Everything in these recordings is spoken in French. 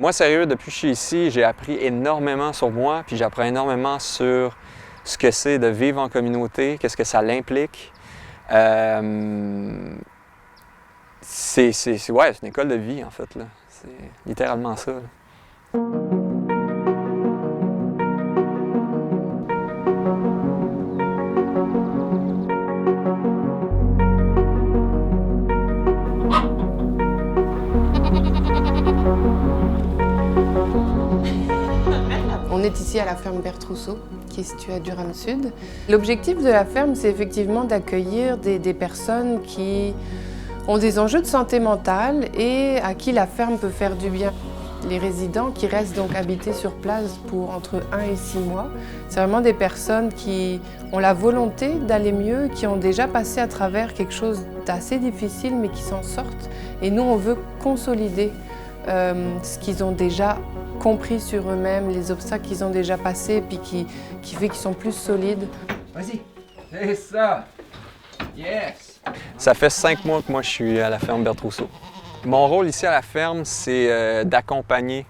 Moi, sérieux, depuis que je suis ici, j'ai appris énormément sur moi, puis j'apprends énormément sur ce que c'est de vivre en communauté, qu'est-ce que ça l'implique. C'est une école de vie, en fait, là. C'est littéralement ça, là. On est ici à la ferme Bertrousseau, qui est située à Durham-Sud. L'objectif de la ferme, c'est effectivement d'accueillir des personnes qui ont des enjeux de santé mentale et à qui la ferme peut faire du bien. Les résidents qui restent donc habités sur place pour entre 1 et 6 mois, c'est vraiment des personnes qui ont la volonté d'aller mieux, qui ont déjà passé à travers quelque chose d'assez difficile mais qui s'en sortent. Et nous, on veut consolider ce qu'ils ont déjà compris sur eux-mêmes, les obstacles qu'ils ont déjà passés, puis qui fait qu'ils sont plus solides. Vas-y, c'est ça! Yes! Ça fait 5 mois que moi je suis à la ferme Bertrousseau. Mon rôle ici à la ferme, c'est d'accompagner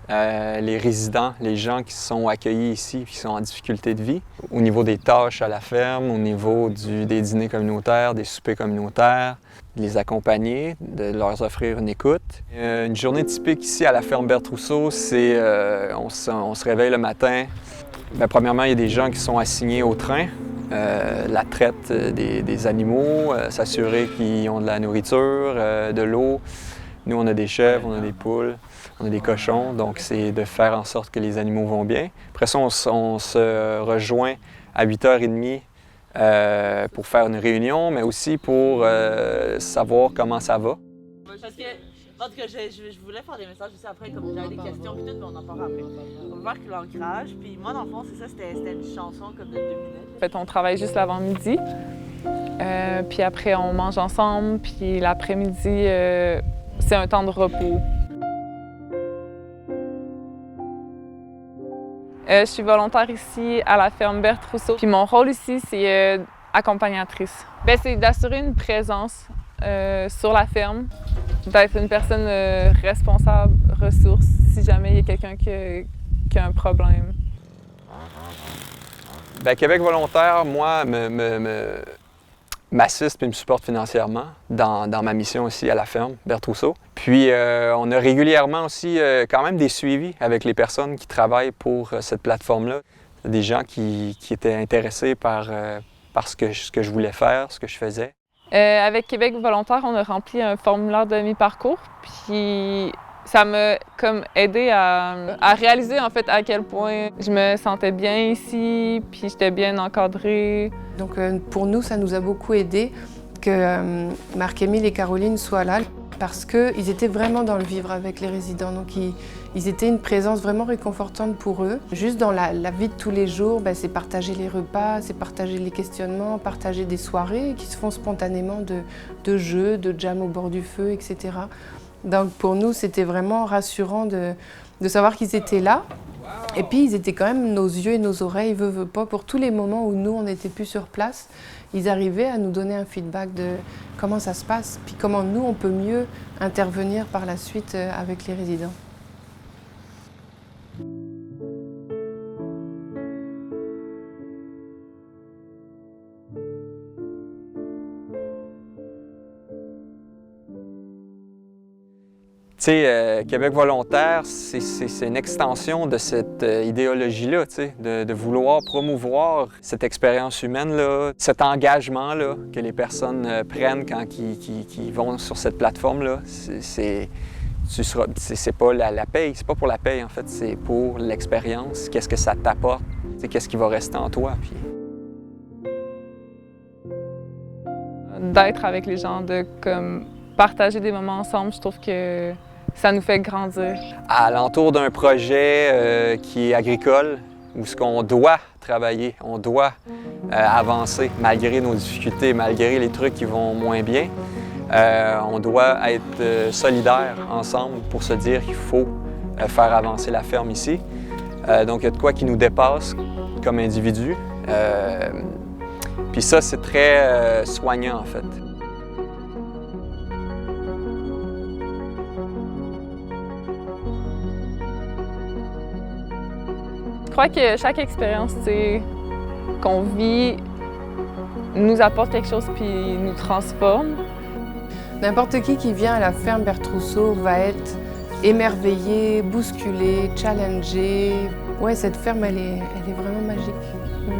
les résidents, les gens qui sont accueillis ici, qui sont en difficulté de vie, au niveau des tâches à la ferme, au niveau des dîners communautaires, des soupers communautaires, de les accompagner, de leur offrir une écoute. Une journée typique ici à la ferme Bertrousseau, c'est on se réveille le matin. Bien, premièrement, il y a des gens qui sont assignés au train, la traite des animaux, s'assurer qu'ils ont de la nourriture, de l'eau. Nous, on a des chèvres, on a des poules, on a des cochons, donc c'est de faire en sorte que les animaux vont bien. Après ça, on se rejoint à 8h30 pour faire une réunion, mais aussi pour savoir comment ça va. Parce que, en tout cas, je voulais faire des messages aussi après, comme j'avais des questions, puis tout, mais on en parlera après. On va faire que l'ancrage, puis moi, dans le fond, c'est ça, c'était une chanson comme de 2 minutes. En fait, on travaille juste l'avant-midi, puis après, on mange ensemble, puis l'après-midi, c'est un temps de repos. Je suis volontaire ici à la ferme Bertrousseau. Puis mon rôle ici, c'est accompagnatrice. C'est d'assurer une présence sur la ferme, d'être une personne responsable, ressource, si jamais il y a quelqu'un qui a un problème. Bien, Québec volontaire, moi, m'assiste et me supporte financièrement dans ma mission aussi à la ferme Bertrousseau. Puis on a régulièrement aussi quand même des suivis avec les personnes qui travaillent pour cette plateforme-là. Des gens qui étaient intéressés par ce que je voulais faire, ce que je faisais. Avec Québec volontaire, on a rempli un formulaire de mi-parcours, puis ça m'a comme aidé à réaliser en fait à quel point je me sentais bien ici, puis j'étais bien encadrée. Donc pour nous, ça nous a beaucoup aidé que Marc-Émile et Caroline soient là parce qu'ils étaient vraiment dans le vivre avec les résidents. Donc ils étaient une présence vraiment réconfortante pour eux. Juste dans la vie de tous les jours, c'est partager les repas, c'est partager les questionnements, partager des soirées qui se font spontanément de jeux, de jam au bord du feu, etc. Donc pour nous, c'était vraiment rassurant de savoir qu'ils étaient là. Et puis ils étaient quand même nos yeux et nos oreilles, veut pas, pour tous les moments où nous, on n'était plus sur place. Ils arrivaient à nous donner un feedback de comment ça se passe, puis comment nous, on peut mieux intervenir par la suite avec les résidents. Tu sais, Québec volontaire, c'est une extension de cette idéologie-là, tu sais, de vouloir promouvoir cette expérience humaine-là, cet engagement-là que les personnes prennent quand ils vont sur cette plateforme-là. C'est pas la paye, c'est pas pour la paye en fait, c'est pour l'expérience. Qu'est-ce que ça t'apporte, qu'est-ce qui va rester en toi. Puis... D'être avec les gens, de partager des moments ensemble, je trouve que ça nous fait grandir. À l'entour d'un projet qui est agricole, où ce qu'on doit travailler, on doit avancer malgré nos difficultés, malgré les trucs qui vont moins bien, on doit être solidaires ensemble pour se dire qu'il faut faire avancer la ferme ici. Donc il y a de quoi qui nous dépasse comme individus. Puis ça, c'est très soignant en fait. crois que chaque expérience qu'on vit nous apporte quelque chose puis nous transforme. N'importe qui vient à la ferme Bertrousseau va être émerveillé, bousculé, challengé. Ouais, cette ferme, elle est vraiment magique. Oui.